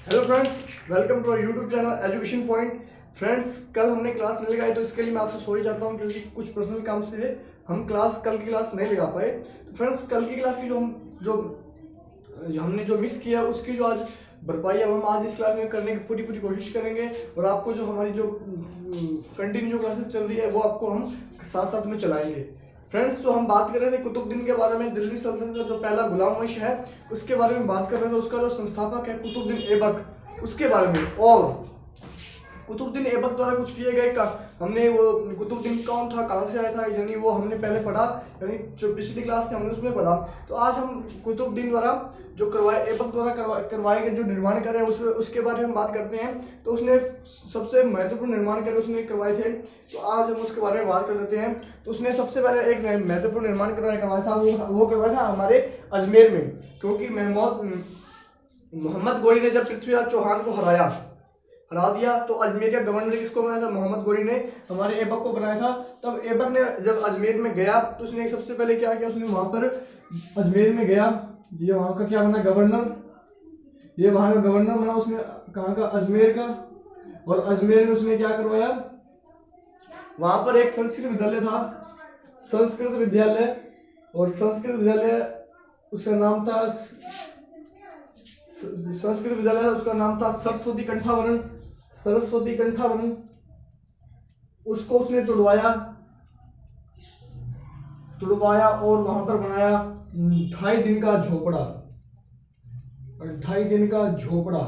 Hello friends, welcome to our YouTube channel education point. Friends, कल हमने class नहीं लगाई तो इसके लिए मैं आपसे सॉरी चाहता हूँ क्योंकि कुछ पर्सनल काम से हम कल की क्लास नहीं लगा पाए। तो फ्रेंड्स, कल की क्लास की जो हमने जो मिस किया उसकी जो आज भरपाई अब हम आज इस क्लास में करने की पूरी कोशिश करेंगे और आपको जो हमारी जो कंटिन्यू क्लासेस चल रही है वो आपको हम साथ साथ में चलाएंगे। फ्रेंड्स, तो हम बात कर रहे थे कुतुबुद्दीन के बारे में। दिल्ली सल्तनत का जो पहला गुलाम वंश है उसके बारे में बात कर रहे थे। उसका जो संस्थापक है कुतुबुद्दीन ऐबक, उसके बारे में और कुतुबुद्दीन ऐबक द्वारा कुछ किए गए का हमने वो कुतुबुद्दीन कौन था, कहाँ से आया था, यानी वो हमने पहले पढ़ा, यानी जो पिछली क्लास थी हमने उसमें पढ़ा। तो आज हम कुतुबुद्दीन द्वारा जो ऐबक द्वारा करवाए गए जो निर्माण कार्य है उसके बारे में हम बात करते हैं। तो उसने सबसे महत्वपूर्ण निर्माण कार्य उसने करवाए थे, तो आज हम उसके बारे में बात कर लेते हैं। तो उसने सबसे पहले एक महत्वपूर्ण निर्माण करवाया था, वो करवाया था हमारे अजमेर में, क्योंकि मोहम्मद गोरी ने जब पृथ्वीराज चौहान को हरा दिया तो अजमेर का गवर्नर किसको बनाया था? मोहम्मद गोरी ने हमारे ऐबक को बनाया था। तब ऐबक ने जब अजमेर में गया तो उसने सबसे पहले क्या किया, उसने वहां पर अजमेर में गया, ये वहां का क्या बना, गवर्नर, ये वहां का गवर्नर बना उसने, कहाँ का, अजमेर का। और अजमेर में उसने क्या करवाया, वहां पर एक संस्कृत विद्यालय था, संस्कृत विद्यालय, और संस्कृत विद्यालय उसका नाम था सरस्वती कंठावरण। उसको उसने तुड़वाया और वहां पर बनाया 2.5 दिन का झोपड़ा, 2.5 दिन का झोपड़ा।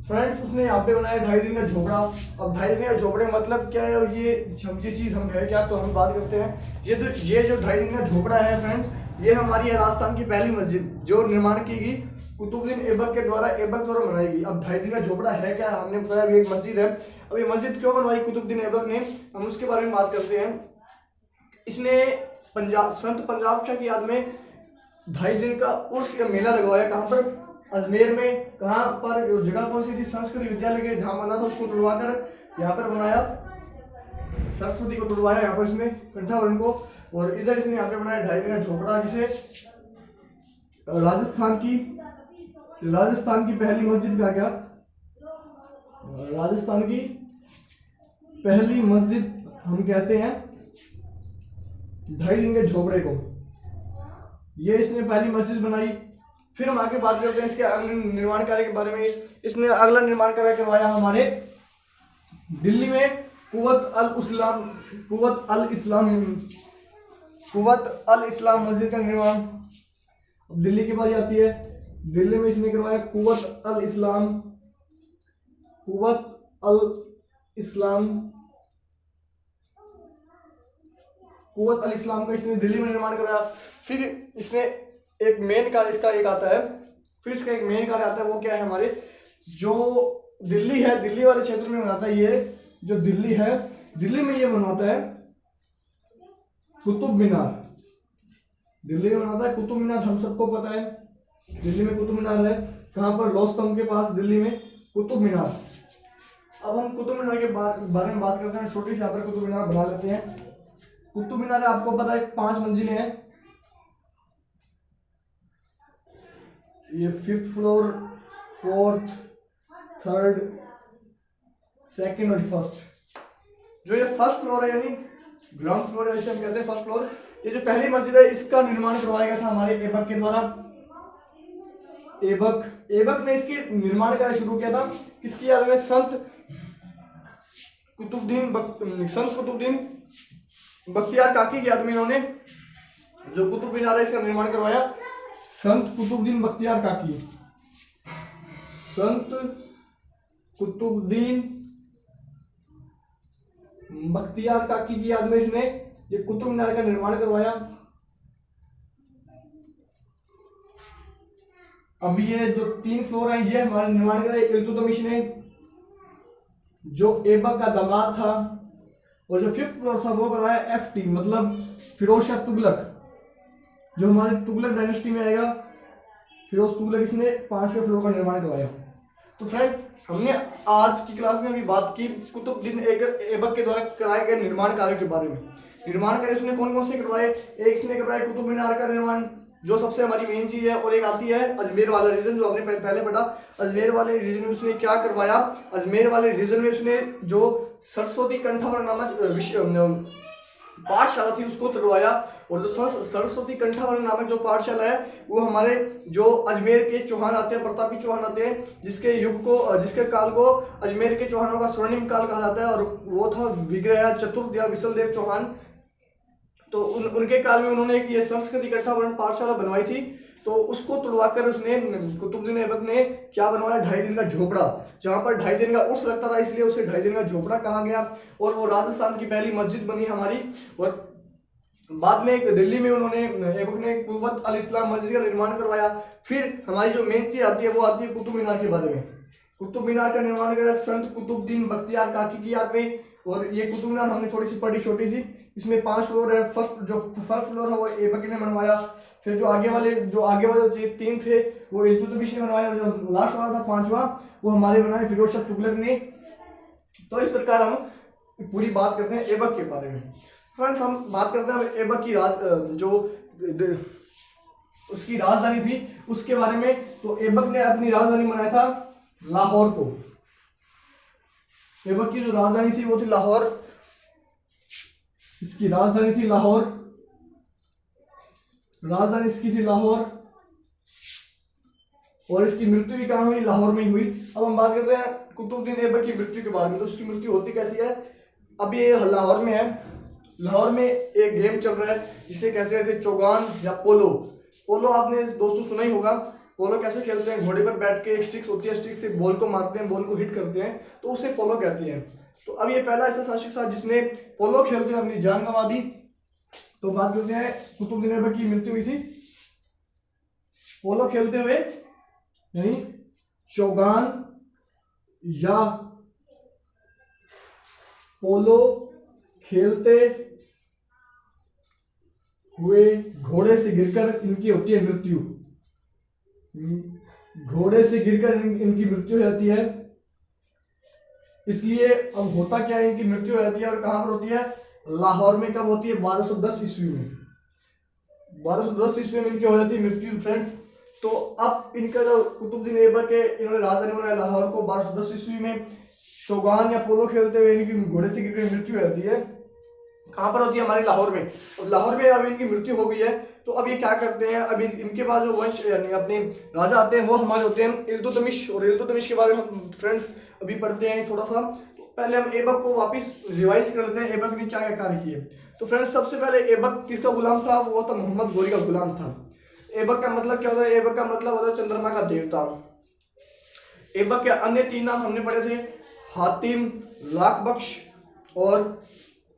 फ्रेंड्स, उसने यहाँ पे बनाया 2.5 दिन का झोपड़ा। अब 2.5 दिन का झोपड़े मतलब क्या है, और ये चीज हम है क्या, तो हम बात करते हैं। ये जो 2.5 दिन का झोपड़ा है फ्रेंड्स, ये हमारी है राजस्थान की पहली मस्जिद जो निर्माण की गई कुतुबुद्दीन ऐबक द्वारा बनाई गई। अब 2.5 दिन का झोपड़ा है क्या, हमने बताया अभी एक मस्जिद है। अब ये मस्जिद क्यों बनवाई कुतुबुद्दीन ऐबक ने, हम उसके बारे में बात करते हैं। इसने संत पंजाब शाह की याद में 2.5 दिन का उर्स या मेला लगवाया। कहाँ पर? अजमेर में। कहाँ पर? जगह कौन सी थी? संस्कृत विद्यालय के जहाँ बना था उसको तुड़वाकर यहाँ पर बनाया, सरस्वती को तुड़वाया यहाँ पर इसने, कंठावरण को। और इधर इसने यहाँ पे बनाया 2.5 दिन का झोपड़ा, जिसे राजस्थान की पहली मस्जिद का क्या, राजस्थान की पहली मस्जिद हम कहते हैं 2.5 दिन के झोपड़े को। ये इसने पहली मस्जिद बनाई। फिर हम आगे बात करते हैं इसके अगले निर्माण कार्य के बारे में। इसने अगला निर्माण कार्य करवाया हमारे दिल्ली में कुव्वत अल इस्लाम मस्जिद का निर्माण। अब दिल्ली की बारी आती है। दिल्ली में इसने करवाया कुव्वत अल इस्लाम का इसने दिल्ली में निर्माण कराया। फिर इसने एक मेन कार्य इसका एक आता है, वो क्या है, हमारे जो दिल्ली है, दिल्ली वाले क्षेत्र में बनाता है। ये जो दिल्ली है, दिल्ली में ये बनवाता है कुतुब मीनार। दिल्ली में बनाता है कुतुब मीनार, हम सबको पता है दिल्ली में कुतुब मीनार है। कहाँ पर? लोस्तंभ के पास दिल्ली में कुतुब मीनार। अब हम कुतुब मीनार के बारे में बात करते हैं। छोटी सी यहाँ पर कुतुब मीनार बना लेते हैं। कुतुब मीनार आपको पता है 5 मंजिलें हैं। ये 5th floor, 4th, 3rd, 2nd और 1st। जो ये 1st फ्लोर है, यानी ग्राउंड फ्लोर है, जिसे हम कहते हैं 1st फ्लोर, ये जो पहली मस्जिद है इसका निर्माण करवाया गया था हमारे ऐबक के द्वारा। ऐबक ने इसके निर्माण कार्य शुरू किया था किसकी याद में? संत कुतुबुद्दीन बख्तियार काकी की याद में इन्होंने जो कुतुब मीनार है इसका निर्माण करवाया। संत कुतुबुद्दीन बख्तियार काकी की याद में इसने ये कुतुब मीनार का निर्माण करवाया। अभी ये जो 3 फ्लोर है ये हमारे निर्माण कराया इल्तुतमिश ने, जो ऐबक का दामाद था। और जो 5th फ्लोर था वो करवाया FT, मतलब फिरोज शाह तुगलक, जो हमारे तुगलक डायनेस्टी में आएगा। फिरोज तुगलक इसने 5वें फ्लोर का निर्माण करवाया। तो फ्रेंड्स, हमने आज की क्लास में अभी बात की कुतुबुद्दीन ऐबक के द्वारा कराए गए निर्माण कार्य के बारे में। निर्माण कार्य इसने कौन कौन से करवाए? एक इसने करवाया कुतुब मीनार का निर्माण, जो सबसे हमारी मेन चीज है। और एक आती है अजमेर वाला रीजन, जो हमने पहले पढ़ा। अजमेर वाले रीजन में उसने क्या करवाया, अजमेर वाले रीजन में उसने जो सरस्वती कंठावरण नामक पाठशाला थी उसको तोड़वाया। और जो सरस्वती कंठावरण नामक जो पाठशाला है वो हमारे जो अजमेर के चौहान आते हैं, प्रतापी चौहान आते हैं, जिसके युग को, जिसके काल को अजमेर के चौहानों का स्वर्णिम काल कहा जाता है। और वो था विग्रह चतुर्थ या विशलदेव चौहान। तो उनके काल में उन्होंने ये संस्कृत कंठावरण पाठशाला बनवाई थी। तो उसको तुड़वाकर उसने कुतुबुद्दीन ऐबक ने क्या बनवाया, 2.5 दिन का झोपड़ा, जहां पर 2.5 दिन का उर्स लगता था, इसलिए उसे 2.5 दिन का झोपड़ा कहा गया। और वो राजस्थान की पहली मस्जिद बनी हमारी। और बाद में दिल्ली में उन्होंने ऐबक ने कुव्वत अल इस्लाम मस्जिद का निर्माण करवाया। फिर हमारी जो मेन चीज आती है वो आती है कुतुब मीनार के बारे में। कुतुब मीनार का निर्माण कराया संत कुतुबुद्दीन बख्तियार काकी की याद में। और ये कुतुब मीनार हमने थोड़ी सी पढ़ी, छोटी सी, इसमें 5 फ्लोर है। फर्स्ट फ्लोर है वो ऐबक ने बनवाया। फिर जो आगे वाले जो 3 थे वो इल्तुतमिश ने बनवाए। और जो लास्ट वाला था 5वां वो हमारे बनाए फिरोज शाह तुगलक ने। तो इस प्रकार हम पूरी बात करते हैं ऐबक के बारे में। फ्रेंड्स, हम बात करते हैं ऐबक की उसकी राजधानी थी उसके बारे में। तो ऐबक ने अपनी राजधानी बनाया था लाहौर को। ऐबक की जो राजधानी थी वो थी लाहौर, इसकी राजधानी थी लाहौर, राजधानी इसकी थी लाहौर। और इसकी मृत्यु भी कहाँ हुई, लाहौर में ही हुई। अब हम बात करते हैं कुतुबुद्दीन ऐबक की मृत्यु के बारे में। तो उसकी मृत्यु होती कैसी है, अब ये लाहौर में है। लाहौर में एक गेम चल रहा है जिसे कहते थे चौगान या पोलो। पोलो आपने दोस्तों सुना ही होगा। पोलो कैसे खेलते हैं, घोड़े पर बैठ के, एक स्टिक्स होती है, स्टिक से बॉल को मारते हैं, बॉल को हिट करते हैं, तो उसे पोलो कहते हैं। तो अब ये पहला ऐसा शासक था जिसने पोलो खेलते हुए अपनी जान गंवा दी। तो बात करते हैं कुतुबुद्दीन ऐबक की मृत्यु हुई थी पोलो खेलते हुए, यानी चौगान या पोलो खेलते हुए घोड़े से गिरकर इनकी होती है मृत्यु। घोड़े से गिरकर इनकी मृत्यु हो जाती है। इसलिए अब होता क्या है, इनकी मृत्यु हो जाती है और कहां पर होती है, लाहौर में। कब होती है, 1210 ईस्वी में। 1210 ईस्वी में इनकी हो जाती है मृत्यु फ्रेंड्स। तो अब इनका जो कुतुबुद्दीन ऐबक है, इन्होंने राजधानी बनाया लाहौर को 1210 ईस्वी में। चौगान या पोलो खेलते हुए इनकी घोड़े से गिरकर मृत्यु हो जाती है। कहां पर होती है, हमारे लाहौर में। और लाहौर में अब इनकी मृत्यु हो गई है। तो अब ये क्या करते हैं, अभी इनके पास जो वंश यानी अपने राजा आते हैं वो हमारे होते हैं इल्तुतमिश। और इल्तुतमिश के बारे में हम फ्रेंड्स अभी पढ़ते हैं थोड़ा सा। तो पहले हम ऐबक को वापस रिवाइज कर लेते हैं, ऐबक ने क्या क्या कार्य किए। तो फ्रेंड्स, सबसे पहले ऐबक किसका गुलाम था, वो था मोहम्मद गोरी का गुलाम था। ऐबक का मतलब क्या होता है, ऐबक का मतलब होता है चंद्रमा का देवता। ऐबक के अन्य 3 नाम हमने पढ़े थे, हातिम, लाख बख्श, और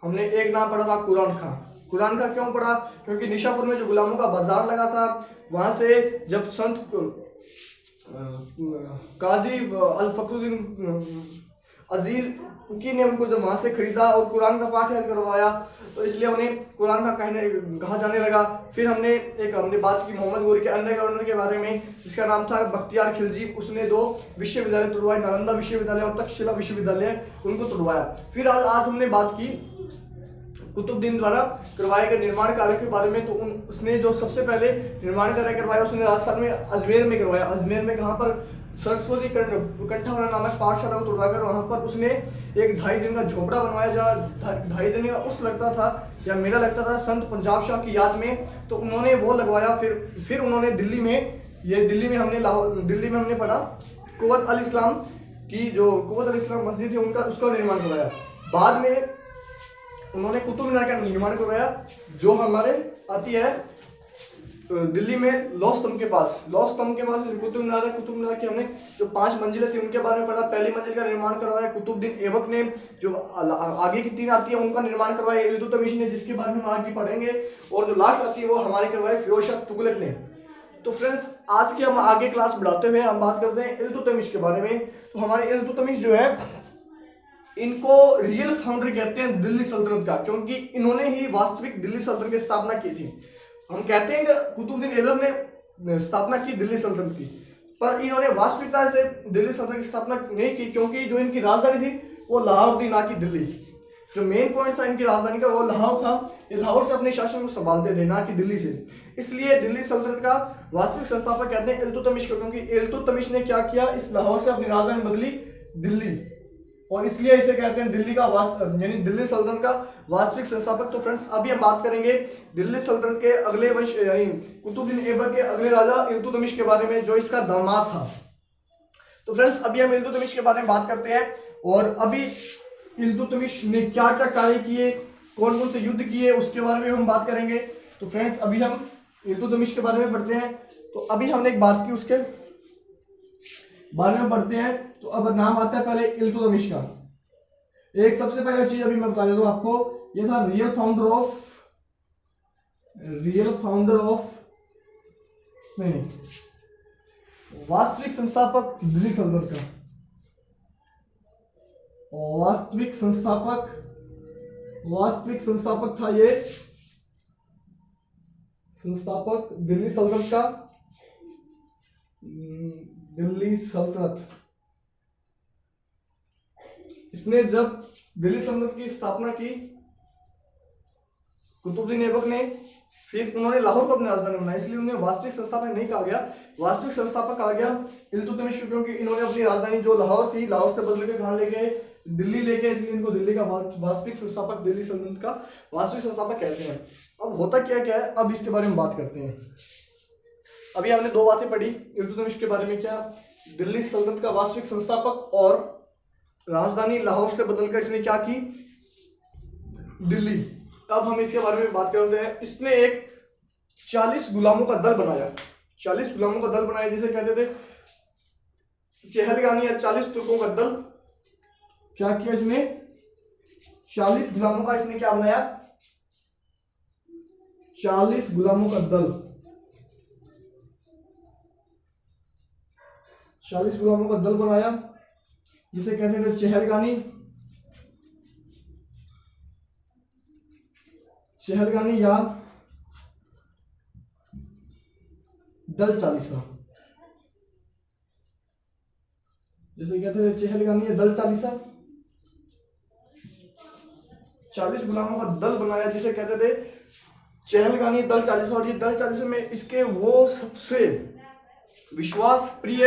हमने एक नाम पढ़ा था कुरान खां। कुरान खां क्यों पढ़ा, क्योंकि निशापुर में जो गुलामों का बाजार लगा था, वहां से जब संत काजी अल फखरुद्दीन अजीज की ने उनको जब वहां से खरीदा और कुरान का पाठ याद करवाया, तो इसलिए उन्हें कुरान का कहा जाने लगा। फिर हमने बात की मोहम्मद गोरी के अन्य गवर्नर के बारे में, जिसका नाम था बख्तियार खिलजी। उसने 2 विश्वविद्यालय तोड़वाए, नालंदा विश्वविद्यालय और तक्षशिला विश्वविद्यालय, उनको तोड़वाया। फिर आज हमने बात की कुतुबुद्दीन द्वारा करवाए गए निर्माण कार्य के बारे में। तो उसने जो सबसे पहले निर्माण कार्य करवाया उसने राजस्थान में अजमेर में करवाया। अजमेर में कहाँ पर, सरस्वती कंठावरण नामक पाठशाला को तोड़वाकर वहां पर उसने एक 2.5 दिन का झोपड़ा बनवाया, जहाँ 2.5 दिन का उस लगता था या मेला लगता था संत पंजाब शाह की याद में। तो उन्होंने वो लगवाया। फिर उन्होंने दिल्ली में हमने पढ़ा कुव्वत अल इस्लाम की, जो कुव्वत अल इस्लाम मस्जिद है उसका निर्माण करवाया। बाद में उन्होंने कुतुब मीनार का निर्माण करवाया, जो हमारे आती है दिल्ली में लौह स्तंभ के पास कुतुब मीनार है। कुतुब मीनार की हमने जो 5 मंजिलें थी उनके बारे में पढ़ा। पहली मंजिल का निर्माण करवाया कुतुबुद्दीन ऐबक ने। जो आगे की 3 आती है उनका निर्माण करवाया इल्तुतमिश ने, जिसके बारे में हम आगे पढ़ेंगे। और जो लास्ट आती है वो हमारी करवाई फिरोज शाह तुगलक ने। तो फ्रेंड्स, आज के हम आगे क्लास बढ़ाते हुए हम बात करते हैं इल्तुतमिश के बारे में। तो हमारे इल्तुतमिश जो है, इनको रियल फाउंडर कहते हैं दिल्ली सल्तनत का, क्योंकि इन्होंने ही वास्तविक दिल्ली सल्तनत की स्थापना की थी। हम कहते हैं कि कुतुबुद्दीन ऐबक ने स्थापना की दिल्ली सल्तनत की, पर इन्होंने वास्तविकता से दिल्ली सल्तनत की स्थापना नहीं की, क्योंकि जो इनकी राजधानी थी वो लाहौर थी, ना कि दिल्ली। जो मेन पॉइंट था इनकी राजधानी का वो लाहौर था। ये लाहौर से अपने शासन को संभालते थे, ना कि दिल्ली से। इसलिए दिल्ली सल्तनत का वास्तविक संस्थापक कहते हैं इल्तुतमिश को, क्योंकि इल्तुतमिश ने क्या किया, इस लाहौर से अपनी राजधानी बदली दिल्ली, और इसलिए इसे कहते हैं दिल्ली का यानी दिल्ली सल्तनत का वास्तविक संस्थापक। तो फ्रेंड्स अभी हम बात करेंगे दिल्ली सल्तनत के अगले वंश यानी कुतुबुद्दीन ऐबक के अगले राजा इल्तुतमिश के बारे में, जो इसका दामाद था। तो फ्रेंड्स अभी हम इल्तुतमिश के बारे में बात करते हैं, और अभी इल्तुतमिश ने क्या क्या कार्य किए, कौन कौन से युद्ध किए, उसके बारे में हम बात करेंगे। तो फ्रेंड्स अभी हम इल्तुतमिश के बारे में पढ़ते हैं। तो अभी हमने एक बात की, उसके बारे में पढ़ते हैं। तो अब नाम आता है पहले इल्तुतमिश का। एक सबसे पहले चीज अभी मैं बता देता हूं आपको, ये था रियल फाउंडर ऑफ नहीं, वास्तविक संस्थापक दिल्ली सल्तनत का। वास्तविक संस्थापक था ये, संस्थापक दिल्ली सल्तनत का, दिल्ली सल्तनत। इसने जब दिल्ली सल्तनत की स्थापना की कुतुबुद्दीन ऐबक ने, फिर उन्होंने लाहौर को अपनी राजधानी बनाया, इसलिए उन्हें वास्तविक संस्थापक नहीं कहा गया, वास्तविक संस्थापक कहा गया इल्तुतमिश, क्योंकि इन्होंने अपनी राजधानी जो लाहौर थी, लाहौर से बदल के कहां ले गए, दिल्ली लेके, इसलिए इनको दिल्ली का वास्तविक संस्थापक, दिल्ली सल्तनत का वास्तविक संस्थापक कहते हैं। अब होता क्या क्या है, अब इसके बारे में बात करते हैं। अभी हमने दो बातें पढ़ी इल्तुतमिश के बारे में, क्या दिल्ली सल्तनत का वास्तविक संस्थापक और राजधानी लाहौर से बदलकर इसने क्या की, दिल्ली। अब हम इसके बारे में बात करते हैं। इसने एक 40 गुलामों का दल बनाया, 40 गुलामों का दल बनाया, जिसे कहते थे चहलगानी या 40 तुर्कों का दल। क्या किया इसने, 40 गुलामों का इसने क्या बनाया, 40 गुलामों का दल, 40 गुलामों का दल बनाया, जिसे कहते थे चहलगानी या दल चालीसा, जिसे कहते थे चहलगानी या दल चालीसा। 40 गुलामों का दल बनाया, जिसे कहते थे चहलगानी दल चालीसा। और ये दल चालीसा में इसके वो सबसे विश्वास प्रिय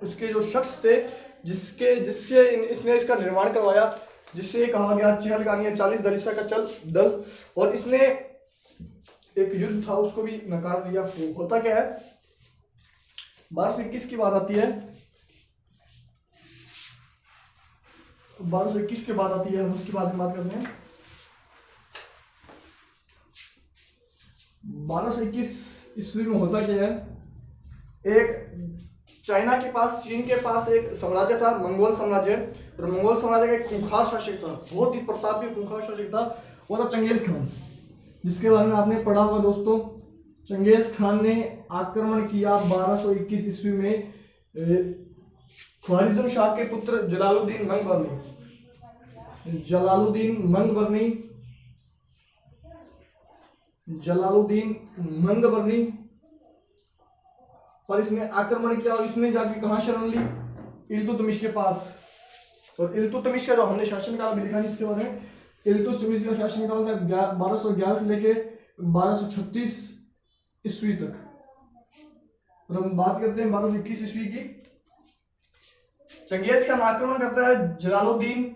उसके जो शख्स थे, जिससे इसने इसका निर्माण करवाया, जिससे कहा गया चहलगानी 40 दलिसा का दल। और इसने एक युद्ध था उसको भी नकार दिया। होता क्या है, 1221 की बात आती है, 1221 के बाद आती है, हम उसकी बात करते हैं। 1221 ईस्वी में होता क्या है, एक चाइना के पास, चीन के पास एक साम्राज्य था, मंगोल साम्राज्य। और मंगोल साम्राज्य का एक खूंखार शासक था, बहुत ही प्रतापी खूंखार शासक था, वो था चंगेज खान, जिसके बारे में आपने पढ़ा होगा दोस्तों। चंगेज खान ने आक्रमण किया 1221 ईस्वी में ख्वारिज़म शाह के पुत्र जलालुद्दीन मंगबरनी पर इसने आक्रमण किया, और इसने जाके कहां शरण ली, इल्तुतमिश के पास। और इल्तुतमिश का जो हमने शासनकाल भी लिखा है इसके बारे में, इल्तुतमिश का शासनकाल था 1211 से लेके 1236 ईस्वी तक। और हम बात करते हैं 1221 ईस्वी की। चंगेज खान आक्रमण करता है, जलालुद्दीन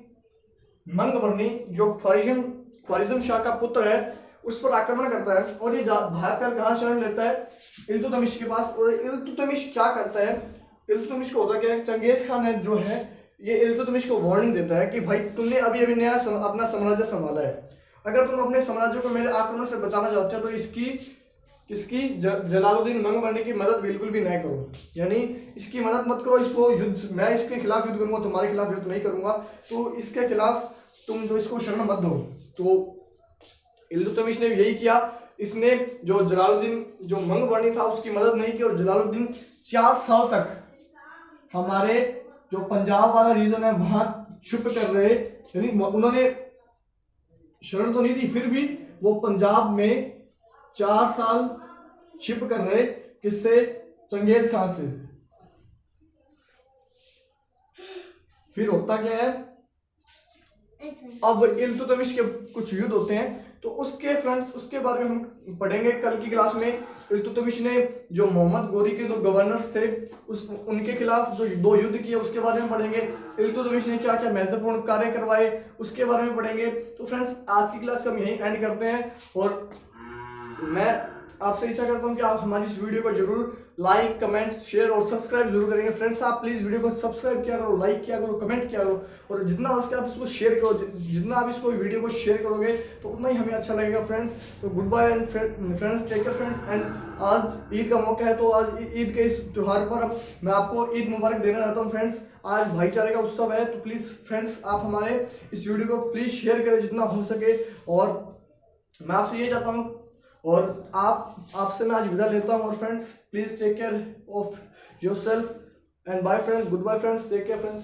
मंगबरनी जो ख्वारिज़म शाह का पुत्र है उस पर आक्रमण करता है, और ये भाग कर कहां शरण लेता है, इल्तुतमिश के पास। और इल्तुतमिश क्या करता है, इल्तुतमिश को होता क्या है, चंगेज खान है जो है, ये इल्तुतमिश को वार्निंग देता है कि भाई तुमने अभी अभी नया अपना साम्राज्य संभाला है, अगर तुम अपने साम्राज्य को मेरे आक्रमण से बचाना चाहते हो तो इसकी जलालुद्दीन मंगबरनी की मदद बिल्कुल भी नहीं करो, यानी इसकी मदद मत करो, इसको युद्ध, मैं इसके खिलाफ युद्ध करूंगा, तुम्हारे खिलाफ युद्ध नहीं करूंगा, तो इसके खिलाफ तुम तो इसको शरण मत दो। तो इल्तुतमिश ने यही किया, इसने जो जलालुद्दीन जो मंगबरनी था उसकी मदद नहीं की, और जलालुद्दीन 4 साल तक हमारे जो पंजाब वाला रीजन है वहां छुप कर रहे, यानी उन्होंने शरण तो नहीं दी, फिर भी वो पंजाब में 4 साल छिप कर रहे, किससे, चंगेज खान से। फिर होता क्या है, अब इल्तुतमिश के कुछ युद्ध होते हैं, तो उसके फ्रेंड्स उसके बारे में हम पढ़ेंगे कल की क्लास में। इल्तुतमिश ने जो मोहम्मद गोरी के जो गवर्नर्स थे उनके खिलाफ जो 2 युद्ध किए उसके बारे में पढ़ेंगे। इल्तुतमिश ने क्या क्या महत्वपूर्ण कार्य करवाए उसके बारे में पढ़ेंगे। तो फ्रेंड्स आज की क्लास का हम यहीं एंड करते हैं, और मैं आपसे इच्छा करता हूं कि आप हमारी इस वीडियो को जरूर लाइक, कमेंट्स, शेयर और सब्सक्राइब जरूर करेंगे। फ्रेंड्स आप प्लीज वीडियो को सब्सक्राइब किया करो, लाइक किया करो, कमेंट किया करो, और जितना हो सके आप इसको शेयर करो। जितना आप इसको वीडियो को शेयर करोगे तो उतना ही हमें अच्छा लगेगा फ्रेंड्स। तो good bye and friends, take care friends. And आज ईद का मौका है, तो आज ईद के इस त्योहार पर मैं आपको ईद मुबारक देना चाहता हूँ फ्रेंड्स। आज भाईचारे का उत्सव है, तो प्लीज फ्रेंड्स आप हमारे इस वीडियो को प्लीज शेयर करें जितना हो सके। और मैं आपसे ये चाहता हूँ, और आपसे मैं आज विदा लेता हूँ। और friends please take care of yourself and bye friends, good bye friends, take care friends.